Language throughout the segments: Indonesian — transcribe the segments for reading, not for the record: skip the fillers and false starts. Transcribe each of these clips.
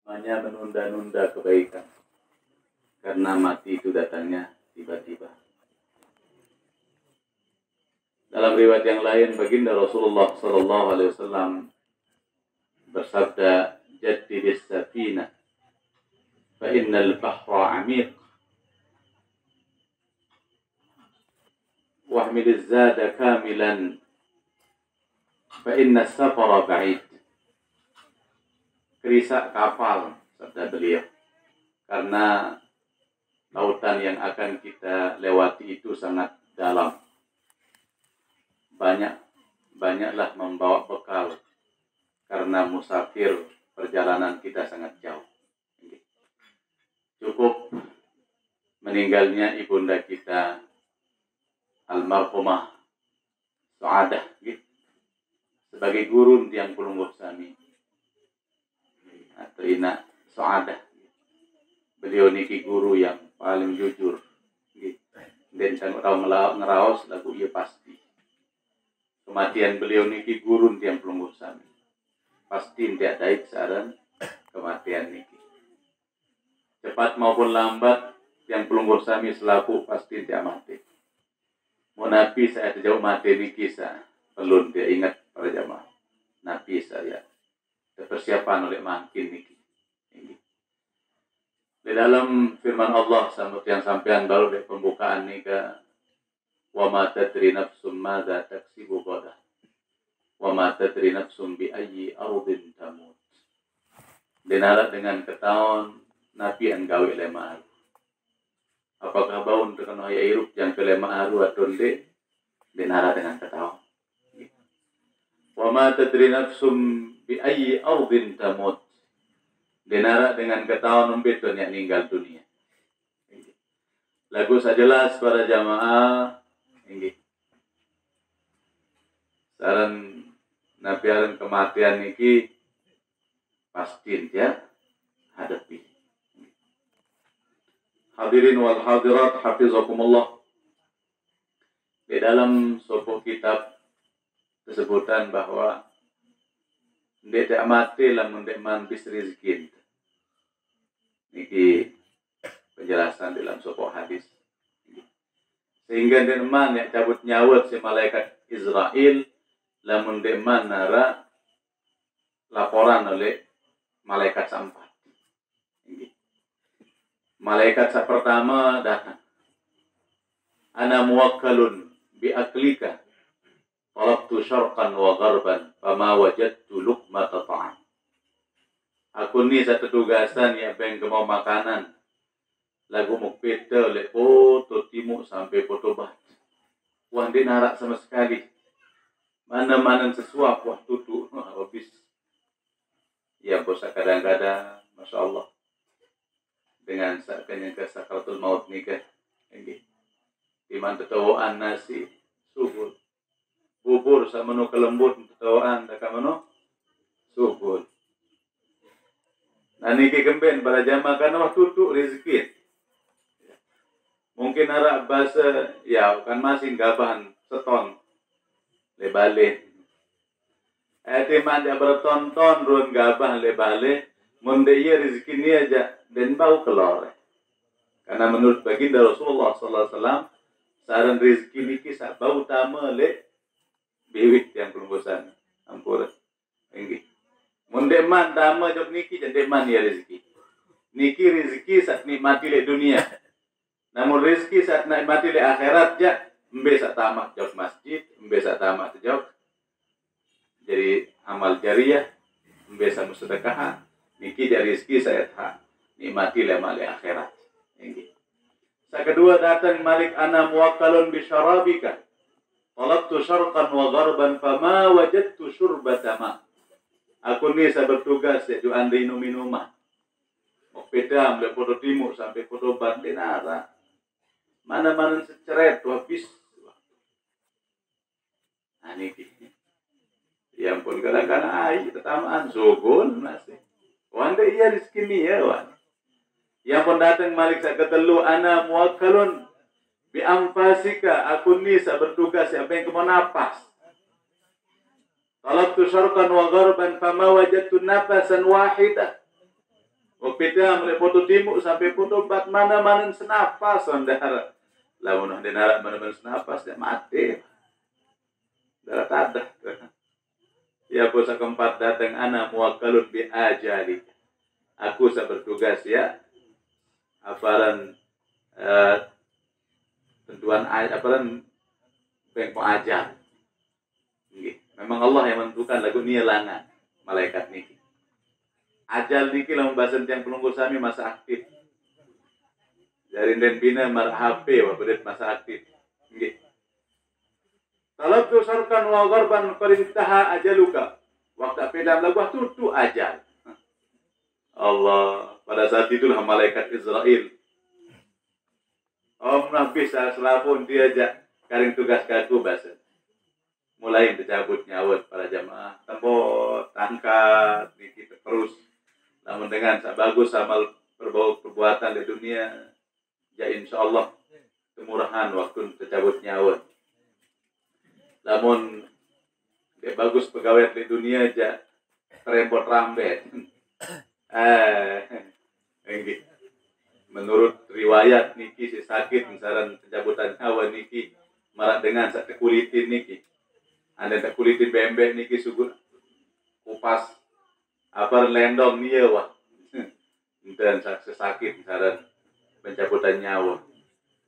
hanya menunda-nunda kebaikan. Karena mati itu datangnya tiba-tiba. Dalam riwayat yang lain, baginda Rasulullah sallallahu alaihi wasallam bersabda, "Jaddidis safinah, fa innal bahra 'amiq, wahmiliz zada kamilan, fa inna safara ba'id." Kerisak kapal, sabda beliau, karena lautan yang akan kita lewati itu sangat dalam. Banyaklah membawa bekal, karena musafir perjalanan kita sangat jauh. Cukup meninggalnya ibunda kita almarhumah Su'adah sebagai guru tiang Pulungguh Sami. Trina Su'adah. Beliau niki guru yang paling jujur. Dan sang orang ngeraos lagu ia pasti. Kematian beliau niki guru tiang Pulungguh Sami. Pasti tidak daik saran kematian niki. Cepat maupun lambat tiang Pulungguh Sami selaku pasti tidak mati. Mau Nabi saya jauh mati niki sa. Perlu dia ingat para jamaah. Nabi saya. Persiapan oleh makin niki. Di dalam firman Allah sampai yang sampean baru di pembukaan nika, wa ma tadri nafsum madza taksibu ghadan, wa ma tadri nafsum bi ayyi ardin tamut. Denara dengan ketahuan Nabi enggawe lema aru. Apakah baun tekan haya irup yang ke lema aru atau de? Denara dengan ketahuan. Wa ma tadri nafsum bi ayyi ardin tamut. Denara dengan ketahuan umpit yang meninggal dunia. Lagu sajelas para jamaah ini. Saran nabiaran kematian niki pasti dia hadapi. Hadirin wal hadirat hafizakumullah. Di dalam sebuah kitab disebutkan bahwa ndek mati lamun ndek mantis rizkin. Niki penjelasan dalam sebuah hadis. Sehingga ndek man yang cabut nyawa si malaikat Israel lamun ndek man nara laporan oleh malaikat sampat. Malaikat pertama datang. Ana muwakkalun bi aklika. Talabtu syarqan wa gharban, fama wajadtu luqmata ta'am. Aku ni satu tugasan yang pengen mau makanan. Lagu mukpita oleh foto timur sampai foto barat. Wah, dia narak sama sekali. Mana-mana sesuap, wah tutu, habis. Ya, bosa kadang-kadang, Masya Allah. Dengan saatnya ke sakaratul maut nikah. Iman tetawaan nasi, subur. Bubur sama menu kelembut tetawaan tak menu subur. Nah niki gemben para jamaah karena waktu tutup rezeki. Mungkin arah bahasa ya kan masih gabahan seton lebale. Etiman dia bertonton ruang gabah lebale. Mundaya rezeki ni aja dan bau kelor. Karena menurut baginda Rasulullah sallallahu alaihi wasallam saran rezeki niki sak bau tama le biwik yang pelunggusan ampura enggi mondek man dama jok niki jendek man ya rezeki niki rezeki saat nikmati le dunia namun rezeki saat nikmati le akhirat ja embe sak tamat jok masjid embe sak tamat jok jadi amal jariah embe sak sedekah niki jadi rezeki saya tak nikmati le amal akhirat enggi sak kedua datang malik ana muwakkalun bi syarabika. Talabtu syarqan wa gharban fama wajadtu syurbata ma. Aku ni saya bertugas ya juan minum-minuman. Mau pedam dari foto timur sampai foto barat nara. Mana-mana seceret habis. Nah ini. Ya ampun kadang-kadang ai ketamaan sugul masih. Wanda iya rezeki ni ya wan. Yang pun datang malik saya ketelu ana muwakkalun bi anfasika, aku ni saya bertugas siapa yang kemau napas. Talabtu syarqan wa gharban fama wajadtu nafasan wahida. Opita mulai foto timuk sampai foto bat mana-mana senapas saudara. Lamun denara mana-mana senapas dia mati. Darat ada. Ya puasa keempat datang ana muwakkalun bi ajali. Aku saya bertugas ya. Aparan tentuan aparan bengko ajal. Memang Allah yang menentukan lagu ni langan malaikat niki. Ajal niki lamun bahasa yang penunggu sami masa aktif. Dari den bina mar HP wa bedet masa aktif. Nggih. Kalau tu sarkan wa gharban qarintaha ajaluka. Waktu pedang lagu tu ajal. Allah, pada saat itulah malaikat Israel. Om Nabi selapun dia ajak karing tugas kaku bahasa. Mulai dicabut nyawut para jamaah. Tembok, tangkat, niki terus. Namun dengan bagus amal perbuatan di dunia, ya insya Allah kemurahan waktu tercabut nyawa. Namun dia bagus pegawai di dunia aja terembot rambet. Menurut riwayat niki si sakit misalnya pencabutan nyawa niki marah dengan sak kulitin niki. Ada tak kulitin bembek niki sugut kupas apa lendong dia wah. Dan sakit misalnya pencabutan nyawa.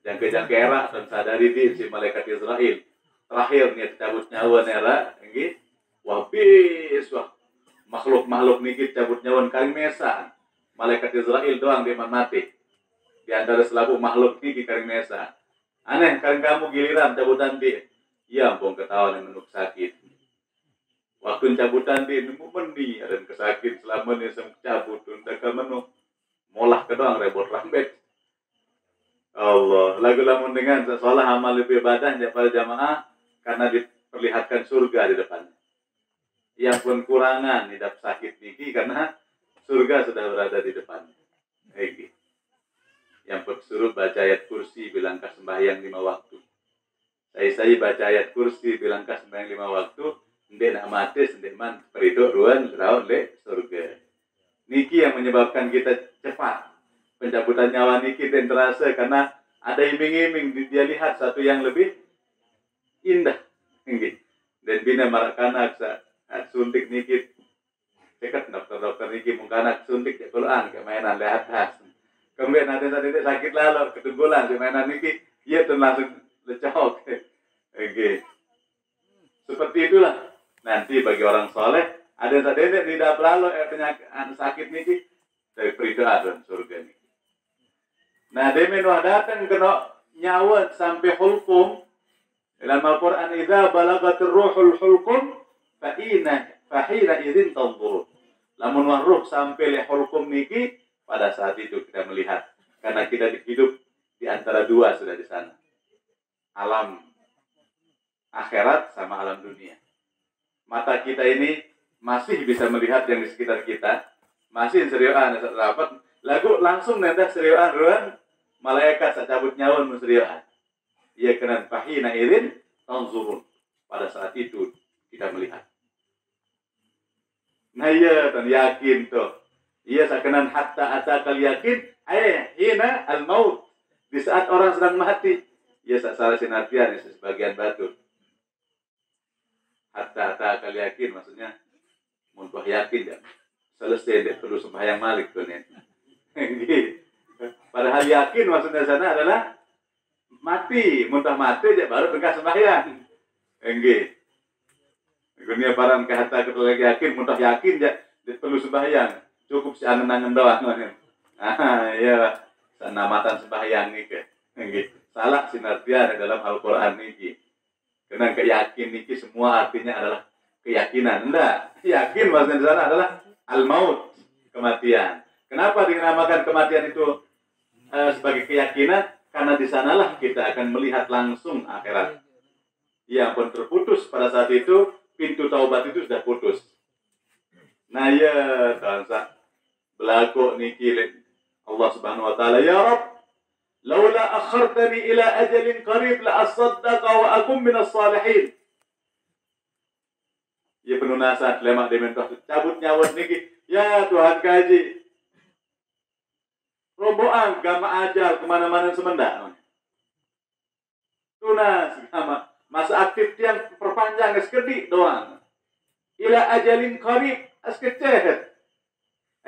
Yang kejangkera dan sadari di si malaikat Israel. Terakhir nih cabut nyawa nera, nggih. Wah bis wah. Makhluk-makhluk niki cabut nyawa kali mesa. Malaikat Israel doang dia mati. Di antara selaku makhluk niki kali mesa. Aneh kan kamu giliran cabutan di. Ya ampun ketawa yang menuk sakit. Waktu cabutan di nemu mendi dan kesakit selama ni sem cabut untuk menuk. Molah kedong rebot rambet. Allah, lagu lamun dengan seolah amal lebih ibadah para jamaah karena diperlihatkan surga di depannya. Yang pun kurangan hidup sakit niki karena surga sudah berada di depannya. Yang pun suruh baca ayat kursi bilangkah sembahyang 5 waktu. Saya baca ayat kursi bilangkah sembahyang 5 waktu. Ndek nak mati sendek man perido ruan raut le surga. Niki yang menyebabkan kita cepat. Pencabutan nyawa niki dan terasa karena ada iming-iming dia lihat satu yang lebih indah. Dan bina marakanak suntik niki. Dekat dokter-dokter niki mungkanak suntik di Quran kemainan lihat khas. Kemudian nanti sakit lalu ketunggulan kemainan niki ia tuh langsung lecok. Seperti itulah nanti bagi orang soleh ada yang tidak lalu penyakit sakit niki dari perintah surga niki. Nah, demi nuh datang kena nyawa sampai hulkum. Dalam Al-Quran, idza balagatir ruhul hulkum, fahina idzin tanzurun. Lamun ruh sampai le hulkum niki, pada saat itu kita melihat. Karena kita hidup di antara dua sudah di sana. Alam akhirat sama alam dunia. Mata kita ini masih bisa melihat yang di sekitar kita. Masih seriusan rapat. Lagu langsung nendah seriusan ruan malaikat secabut nyawa seriusan. Ia kena fahina idzin tanzurun. Pada saat itu kita melihat. Nah iya dan yakin tuh. Ia sakenan hatta atakal yakin hina al-maut. Di saat orang sedang mati. Ia salah sinartian sebagian batu. Hatta atakal yakin maksudnya muntah yakin ya. Selesai dia perlu sembahyang malik tuh nih. Padahal yakin maksudnya sana adalah mati, muntah mati aja baru tegas sembahyang. Enggak. Dunia barang ke hatta ketua yakin, muntah yakin aja dia perlu sembahyang. Cukup si angen-angen doang. Iya, sanamatan sembahyang nih ke. Enggak. Salah sinartian dalam Al-Qur'an niki. Karena keyakin niki semua artinya adalah keyakinan. Enggak, yakin maksudnya sana adalah al-maut, kematian. Kenapa dinamakan kematian itu sebagai keyakinan? Karena di sanalah kita akan melihat langsung akhirat. Ya pun terputus pada saat itu, pintu taubat itu sudah putus. Nah ya, dansa belaku niki Allah Subhanahu wa taala, ya Rabb, laula akhartani ila ajalin qarib la asaddaqa wa akum minas salihin. Ya penuh nasihat lemak demen cabut nyawa niki. Ya Tuhan kaji. roboan gama ajal kemana-mana semendak. Tunas gama masa aktif tiang perpanjang eskedik doang. Ila ajalin qarib askeceh.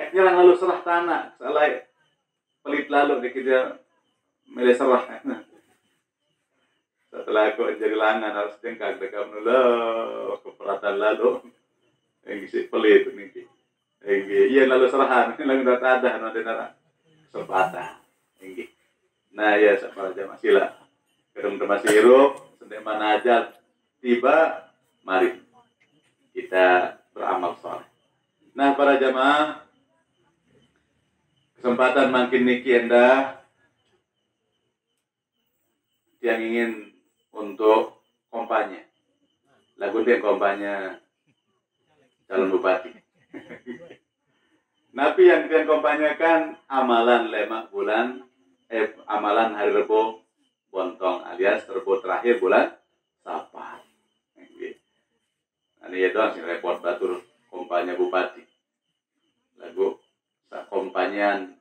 Nyerang lalu serah tanah salai pelit lalu dikira milih serah. Setelah aku jadi langan harus jengkak dekat nula keperatan lalu yang isi pelit ini. Iya lalu serahan lalu data ada nanti nara sepatah. Nah ya para jamaah sila kedung masih hirup sedang mana aja tiba mari kita beramal soleh. Nah para jamaah kesempatan makin niki anda yang ingin untuk kampanye lagu dia kampanye calon bupati. Nabi yang dia kampanyekan amalan lemak bulan amalan hari Rebo Bontong alias Rebo terakhir bulan Safar. Ini ya doang sih repot batur kampanye bupati. Lagu kompanyan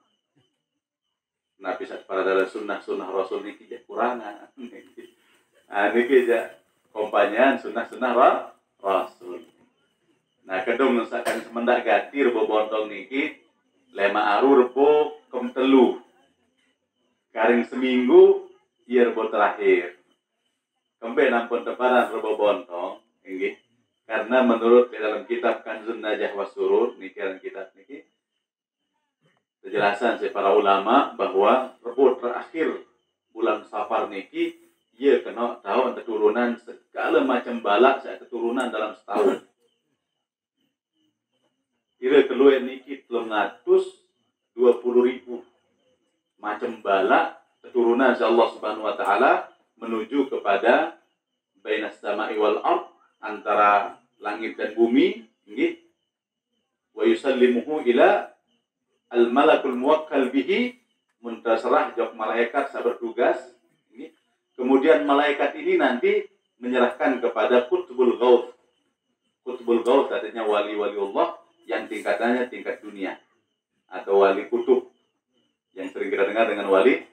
Nabi pada dalam sunnah Rasul ini tidak kurangan. Ini kita kompanyan sunnah Rasul. Nah kedung nusakan semendak gati rebo bontong niki lema aru rebo kem telu karing seminggu iya rebo terakhir kembe nampun teparan rebo bontong ini karena menurut di dalam kitab Kanzun Najah Wasurur niki dalam kitab niki penjelasan si para ulama bahwa rebo terakhir bulan Safar niki ia kena tahu keturunan segala macam balak saya keturunan dalam setahun. Kira keluar niki 320.000 macam balak keturunan Allah Subhanahu wa taala menuju kepada bainas sama'i wal ard antara langit dan bumi nggih wa yusallimuhu ila al malakul muwakkal bihi muntasarah jawab malaikat sabar tugas nggih kemudian malaikat ini nanti menyerahkan kepada qutbul ghaus. Qutbul ghaus artinya wali-wali Allah yang tingkatannya tingkat dunia atau wali kutub yang sering kita dengar dengan wali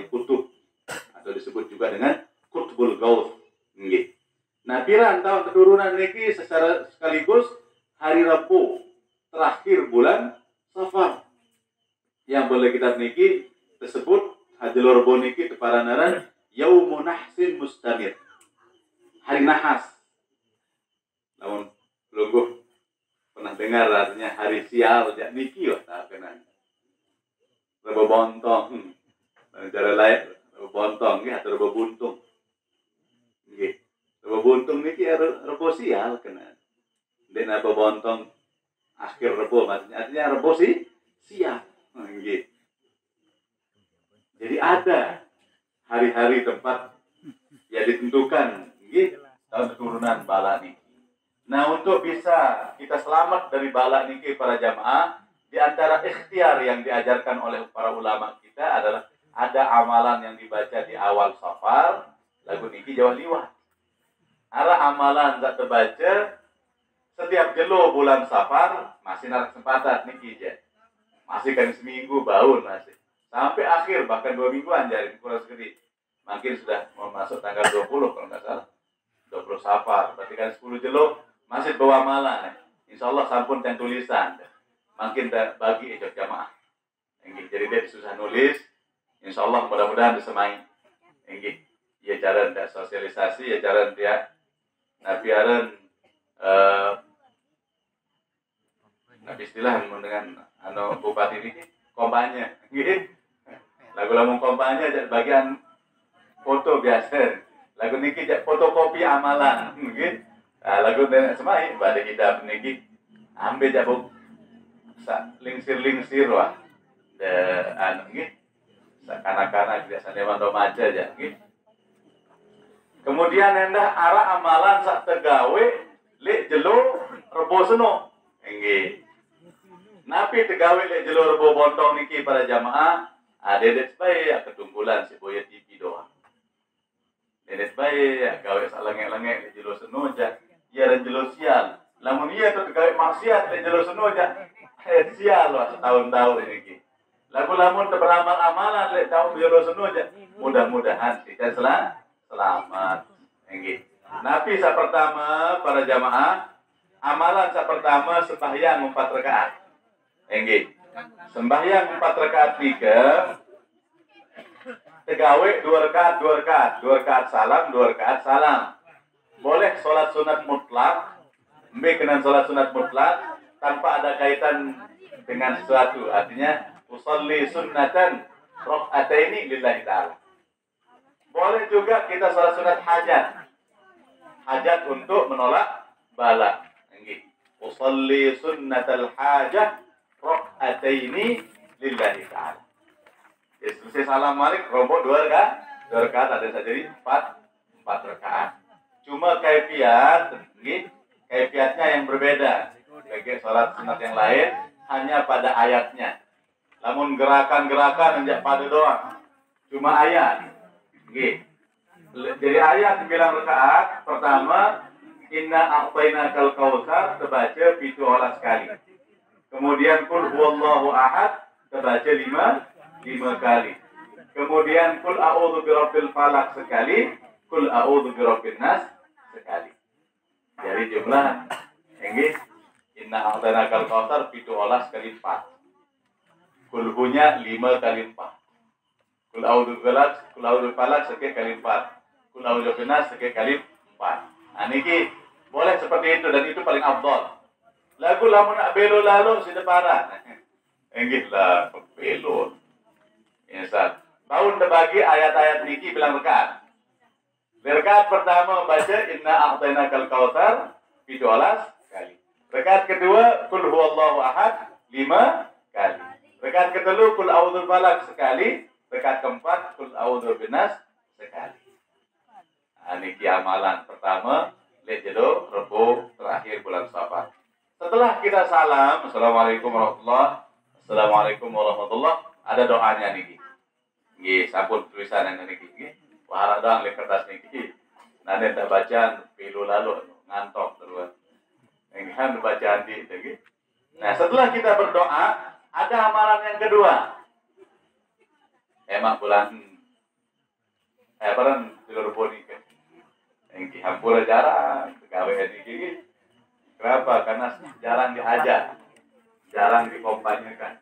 kutub atau disebut juga dengan qutbul ghaus nggih. Nah, piran tahun keturunan niki secara sekaligus hari Rabu terakhir bulan Safar. Yang boleh kita niki tersebut hajil Rabu niki teparanaran yaumun nahsin mustamir. Hari nahas. Namun lungguh pernah dengar artinya hari sial jak niki wah tak kenal. Rebo bontong. Cara lain rebo bontong nggih atau rebo buntung. Nggih. Rebo buntung niki rebo sial kenal. Den rebo bontong akhir rebo artinya rebo sial. Nggih. Jadi ada hari-hari tempat yang ditentukan nggih tahun keturunan bala niki. Nah, untuk bisa kita selamat dari bala niki para jamaah, di antara ikhtiar yang diajarkan oleh para ulama kita adalah ada amalan yang dibaca di awal Safar, lagu niki Jawa liwat. Ada amalan tak terbaca setiap jelo bulan Safar masih ada kesempatan niki je. Masih kan seminggu baun masih. Sampai akhir bahkan 2 mingguan jadi kurang sedikit. Makin sudah mau masuk tanggal 20 kalau nggak salah. 20 Safar, berarti kan 10 jelo masih bawa malah, insya Allah sampun dan tulisan, makin bagi jamaah. Jadi dia susah nulis, insya Allah mudah-mudahan disemai. Ya cara dia sosialisasi, ya cara dia nabiaran, nabi istilah dengan bupati ini kampanye, lagu lagu kampanye jadi bagian foto biasa, lagu niki jadi fotokopi amalan, lagu nenek semai pada kita niki ambil jabuk lingsir wah nggih kanak-kanak biasa dewan remaja aja nggih. Kemudian endah arah amalan sak tegawe lek jelo rebo seno nggih. Napi tegawe lek jelo rebo bontong niki para jamaah adedet bae ketunggulan si boya TV doang. Dedet bae gawe sak lengek-lengek lek jelo seno aja. Ya dan jelo sial. Lamun iya tu tegawe maksiat lek jelo seno aja. Sial lah setahun-tahun ini. Lagu Lagu lamun beramal amalan lek tahu biru sunu aja. Mudah-mudahan kita selamat. Enggih. Nabi sa pertama para jamaah amalan sa pertama sembahyang 4 rakaat. Enggih. Sembahyang 4 rakaat 3 tegawe 2 rakaat 2 rakaat 2 rakaat salam 2 rakaat salam. Boleh sholat sunat mutlak, dengan sholat sunat mutlak tanpa ada kaitan dengan sesuatu. Artinya usolli sunnatan rakaataini lillahi ta'ala. Boleh juga kita sholat sunat hajat. Hajat untuk menolak bala. Nggih. Usolli sunnatal hajah rakaataini lillahi ta'ala. Selesai salam malik rombok 2 rakaat ada saja jadi 4 rakaat. Cuma kaifiatnya yang berbeda. Bagi sholat sunat yang lain hanya pada ayatnya. Namun gerakan-gerakan hanya pada doang. Cuma ayat. Jadi ayat 9 rakaat pertama inna a'tainakal kautsar terbaca 17 kali. Kemudian qul huwallahu ahad terbaca 5 kali. Kemudian qul a'udzu birabbil falaq sekali, qul a'udzu birabbin nas sekali. Jadi jumlah enggih inna a'tainakal kautsar 17 kali 4. Qul hunya 5 kali 4. Qul a'udzu bil falaq sekali kali 4. Qul a'udzu birabbin nas sekali kali 4. Nah niki boleh seperti itu dan itu paling afdal. Lagu lamun nak belo lalu sudah parah. Enggih lah belo. Ya Ustaz. Tahun terbagi ayat-ayat niki bilang rakaat. Rakaat pertama baca inna a'tainakal kautsar 17 kali. Rakaat kedua qul huwallahu ahad 5 kali. Rakaat kedua qul a'udzu falaq sekali. Rakaat keempat qul a'udzu binnas sekali. Nah, niki amalan pertama lihat jero Rebo terakhir bulan Safar. Setelah kita salam, assalamualaikum warahmatullahi, assalamualaikum warahmatullahi, ada doanya niki. Nggih, sampun tulisan yang niki nggih. Wah, doang le kertas niki. Nanti tak bacaan pilu lalu ngantok terus. Enggan bacaan di niki. Nah, setelah kita berdoa, ada amalan yang kedua. Emak bulan peran di luar bodi kan. Engki hampura jarang gawe niki. Kenapa? Karena jarang diajak, jarang dikompanyekan.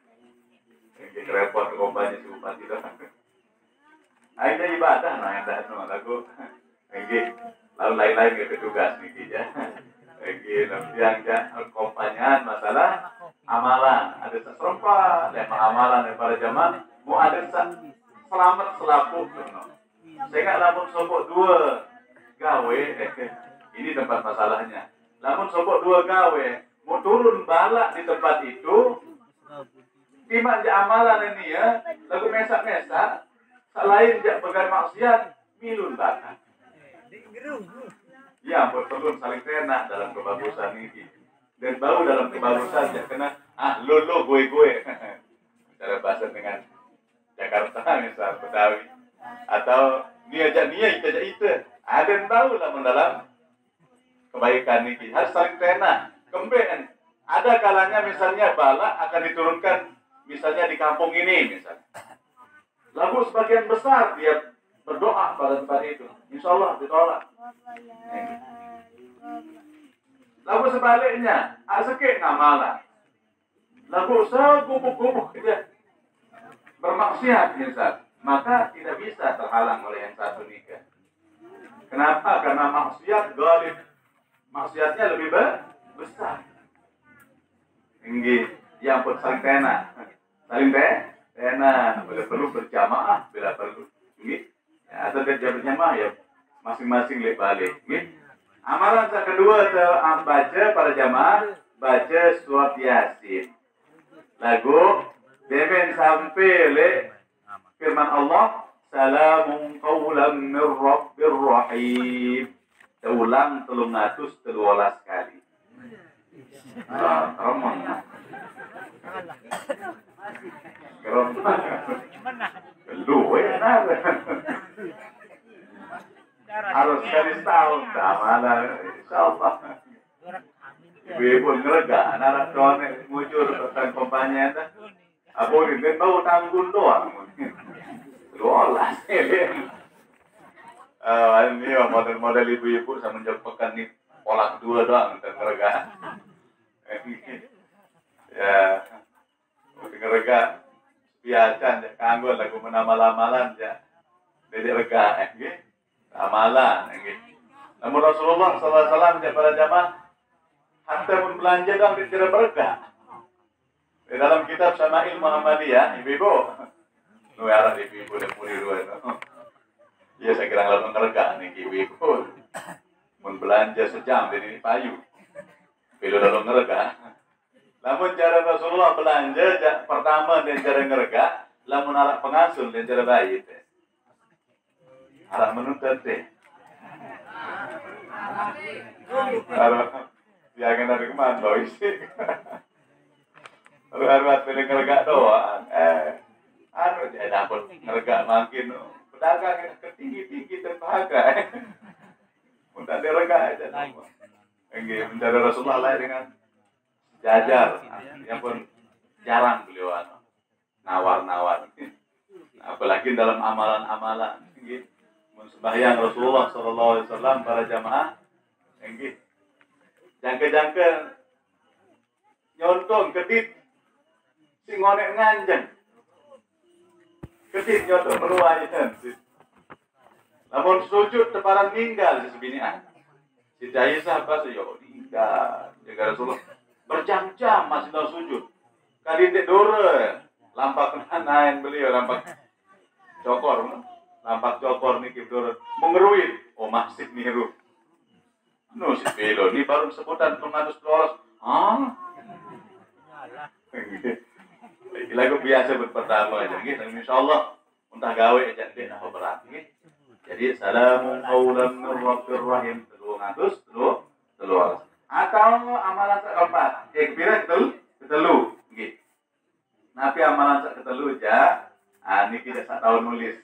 Engki repot kompanya si bupati dah. Aida ibadah nah endah lagu. Engki lalu lain-lain ke tugas niki ya. Engki yang kompanyaan masalah amalan. Ada seserempat, amalan para jamaah mau ada selamat selaput. Saya nggak lamun sopok 2 gawe, ini tempat masalahnya. Namun sopok 2 gawe, mau turun balak di tempat itu, timak je amalan ini ya, lagu mesak-mesak, selain jak begal maksiat, milun bakal. Ya, perlu saling tenak dalam kebagusan ini. Dan bau dalam kebagusan, jak kena, lo gue. Cara bahasa dengan Jakarta misal, Betawi. Atau nia itu. Ada yang tahu lah mendalam kebaikan ini. Harus saling tenak. Kemudian ada kalanya misalnya bala akan diturunkan misalnya di kampung ini misalnya. Lalu sebagian besar dia berdoa pada tempat itu. Insya Allah ditolak. Lalu sebaliknya, sekik ngamalan. Lalu segubuk-gubuk dia bermaksiat misal. Maka tidak bisa terhalang oleh yang satu nikah. Kenapa? Karena maksiat galib. Maksiatnya lebih besar. Tinggi. Yang pun saling tenak. Saling tenak. Bila perlu berjamaah. Bila perlu. Tinggi. Ya, atau kerja berjamaah ya. Masing-masing balik. Amalan yang kedua baca para jamaah. Baca surat Yasin. Lagu. Demen sampai firman Allah. Salamun qawlan min rabbir rahim. Ulang 313 kali. Ramon. Harus sekali setahun mana insyaallah. Ibu ngerega anak tuane mujur tentang kompanya dah. Apa ini tahu tanggung doang. Olah. Ini model-model ibu-ibu sama pekan nih pola kedua doang ngerega. Ya, ngerega biasa ya kanggo lagu menamalan ya. Jadi rega nggih. Amalan nggih. Namun Rasulullah SAW ya para jamaah hatta pun belanja dong di cara berkah. Di dalam kitab Syama'il Muhammadiyah, ibu-ibu. Nu arah ibu-ibu dan puni dua itu. Ya saya kira lalu ngerega nih ibu-ibu. Mun belanja sejam dari ini payu. Bila lalu ngerega. Namun cara Rasulullah belanja pertama dan cara ngerega, lamun arak pengasuh dan cara bayi teh. Arak menuntut teh. Arak biarkan dari kemana bawa isi. Harus pilih ngerega doang. Jadi dapat ngerega makin pedagang ketinggi-tinggi terbahagia. Mudah direga aja. Enggak mencari Rasulullah lain dengan jajar, yang pun jarang beliau nawar-nawar. Apalagi dalam amalan-amalan, sembahyang Rasulullah SAW para jamaah, jangka-jangka nyontong kedit, si ngonek nganjeng, kedit nyontong meruayan. Namun sujud teparan ninggal di sebinian. Si Aisyah pas yo ninggal, jaga Rasulullah. Berjam-jam masih dalam sujud. Kali itu dore, lampak nain beliau, lampak cokor nih dore, mengeruin, oh masih niru. No si Belo, ini baru sebutan 200 lagu biasa berpertama aja, gitu. Insyaallah, entah gawe aja deh, apa berat, gitu. Jadi salamun qaulan min rabbir rahim 200 telur. Atau amalan keempat, kira ketelu, gitu. Nabi amalan ketelu aja, niki tidak tahu nulis,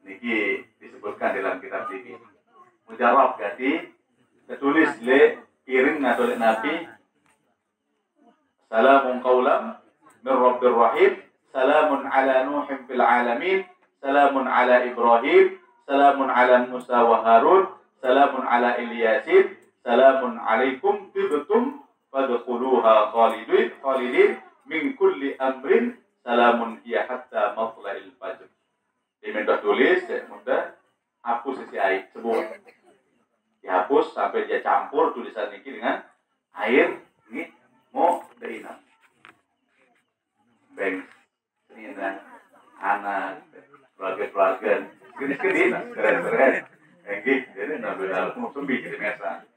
niki disebutkan dalam kitab ini. Mujarab ganti, tertulis le piring ngadolek Nabi. Salamun qaulan min rabbir rahim, salamun ala nuhin fil alamin, salamun ala Ibrahim, salamun ala Musa wa Harun, salamun ala Ilyasin. Salamun alaikum tibtum fadkhuluha khalidin min kulli amrin salamun hiya hatta matla'il fajr. Diminta tulis, mudah hapus isi air sebut. Dihapus sampai dia campur tulisan ini dengan air ini mau deinam. Beng, ini anak keluarga gini keren. Jadi nabi dalam sumbi kita biasa.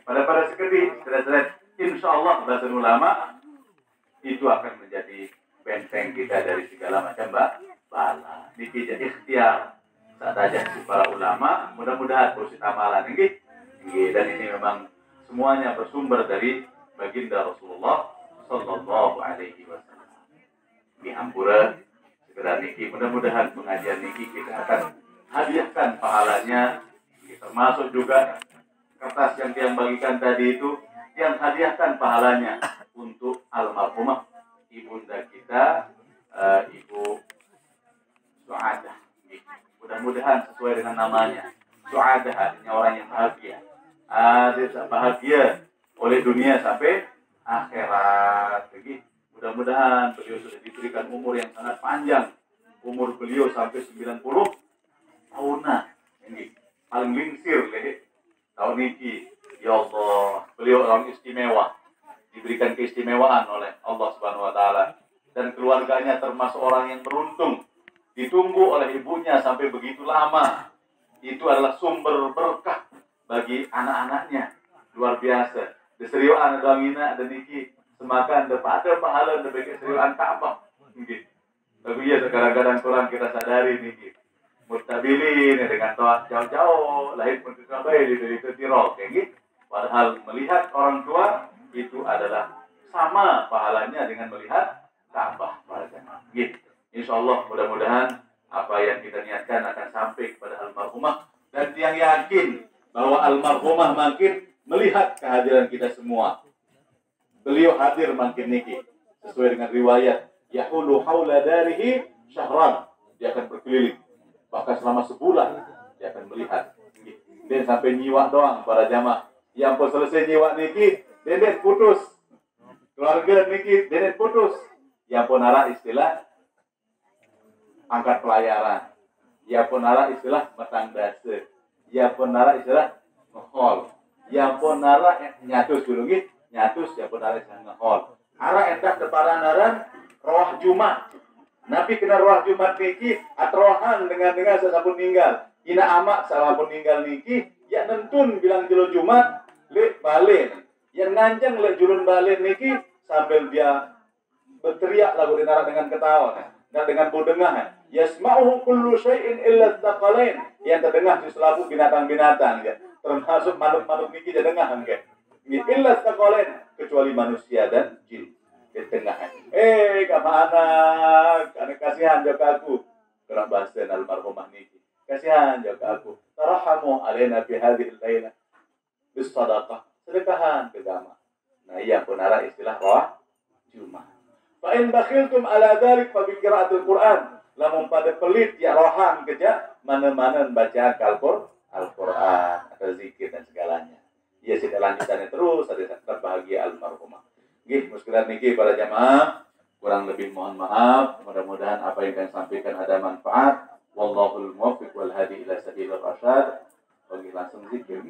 Pada sekali, insya Allah bahasa ulama itu akan menjadi benteng kita dari segala macam bala. Niki jadi ikhtiar saat aja para ulama, mudah-mudahan proses amalan ini, dan ini memang semuanya bersumber dari baginda Rasulullah Sallallahu Alaihi Wasallam. Di hampura segera niki, mudah-mudahan pengajian niki kita akan hadiahkan pahalanya, termasuk juga kertas yang dia bagikan tadi itu yang hadiahkan pahalanya untuk almarhumah ibunda kita, Ibu Su'adah. Mudah-mudahan sesuai dengan namanya. Su'adah artinya orang yang bahagia. Bahagia oleh dunia sampai akhirat. Mudah-mudahan beliau sudah diberikan umur yang sangat panjang. Umur beliau sampai 90 tahunan. Ini paling lingsir tahun ini, ya Allah, beliau orang istimewa, diberikan keistimewaan oleh Allah Subhanahu Wa Taala, dan keluarganya termasuk orang yang beruntung, ditunggu oleh ibunya sampai begitu lama. Itu adalah sumber berkah bagi anak-anaknya, luar biasa. Deseriuan dangina dan niki semakan ada pahala bagi keseriuan Ka'bah. Tapi ya kadang-kadang kurang kita sadari niki. Mutabilin dengan toat jauh-jauh lahir pun tercapai dari Tirol kayak gitu. Padahal melihat orang tua itu adalah sama pahalanya dengan melihat Ka'bah pada jemaah. Gitu. Insyaallah mudah-mudahan apa yang kita niatkan akan sampai kepada almarhumah, dan yang yakin bahwa almarhumah makin melihat kehadiran kita semua. Beliau hadir makin niki sesuai dengan riwayat Yahulu haula darihi syahran. Dia akan berkeliling. Bahkan selama sebulan dia akan melihat. Dia sampai nyiwa doang para jamaah. Yang pun selesai nyiwa niki, dia putus. Keluarga niki, dia putus. Yang pun arah istilah angkat pelayaran. Yang pun arah istilah metang dase. Yang pun arah istilah ngehol. Yang pun arah nyatus dulu gitu. Nyatus yang pun arah istilah ngehol. Arah endah deparanaran roh Jumat. Nabi kena roh Jumat niki atrohan dengan sesapun ninggal. Ina amak salapun ninggal niki ya nentun bilang jelo Jumat le balen. Yang nanjang le julun balen niki sambil dia berteriak lagu dinara dengan ketawa dan dengan budengah. Yasma'uhu kullu syai'in illa tsaqalain. Yang terdengar di selaku binatang-binatang ya. Termasuk makhluk-makhluk niki terdengar kan. Illa tsaqalain kecuali manusia dan jin. Di tengah. Kemana? Karena kasihan jauh aku. Kerap bahasa almarhumah niki. Kasihan jauh aku. Tarahamu alaina fi hadhil lailah bis sadaqah. Sedekahan ke agama. Nah, iya pun arah istilah roh Jumat. Fa in bakhiltum ala dzalik fa bi qiraatil Qur'an. Lamun pada pelit ya rohan kerja mana-mana baca Al-Qur'an atau zikir dan segalanya. Ya sudah lanjutannya terus ada tetap bahagia almarhumah. Nggih, muskilan niki para jamaah, kurang lebih mohon maaf. Mudah-mudahan apa yang kami sampaikan ada manfaat. Wallahul muwaffiq wal hadi ila sabilir rasyad. Bagi langsung zikir.